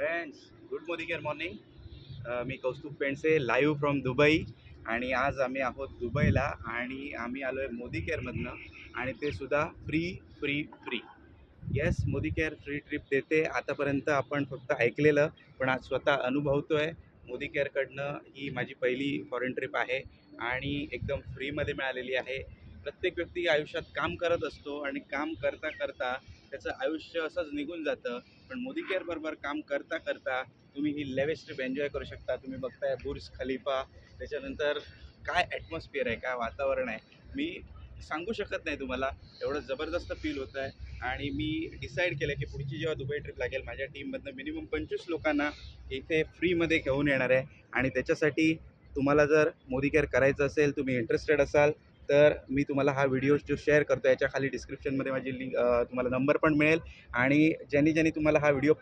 Friends, good Modi care morning. Me Kaustubh Pendse live from Dubai. आणि आज आम्ही आहोत दुबईला आणि आम्ही आलो आहे मोदी केअरमधनं. आणि ते सुद्धा free free free. Yes, Modi care free trip देते. आतापर्यंत आपण फक्त ऐकलेलं, पण आज स्वतः अनुभवतो आहे. मोदी केअरकडनं ही माझी पहिली फॉरेन ट्रिप आहे आणि एकदम फ्रीमध्ये मिळालेली आहे. प्रत्येक व्यक्ती आयुष्यात काम करत असतो आणि काम करता करता त्याचं आयुष्य असंच निघून जातं. पण मोदी केअरबरोबर काम करता करता तुम्ही ही लेवेस्ट ट्रिप एन्जॉय करू शकता. तुम्ही बघताय बुर्ज खलिफा, त्याच्यानंतर काय ॲटमॉस्फिअर आहे, काय वातावरण आहे, मी सांगू शकत नाही तुम्हाला. एवढं जबरदस्त फील होतं आहे. आणि मी डिसाईड केलं की पुढची जेव्हा दुबई ट्रिप लागेल, माझ्या टीममधनं मिनिमम 25 लोकांना इथे फ्रीमध्ये घेऊन येणार आहे. आणि त्याच्यासाठी तुम्हाला जर मोदी केअर करायचं असेल, तुम्ही इंटरेस्टेड असाल, तर मी तुम्हाला हा व्हिडिओ जो शेअर करतो याच्या खाली डिस्क्रिप्शनमध्ये माझी लिंक, तुम्हाला नंबर पण मिळेल. आणि ज्यांनी तुम्हाला हा व्हिडिओ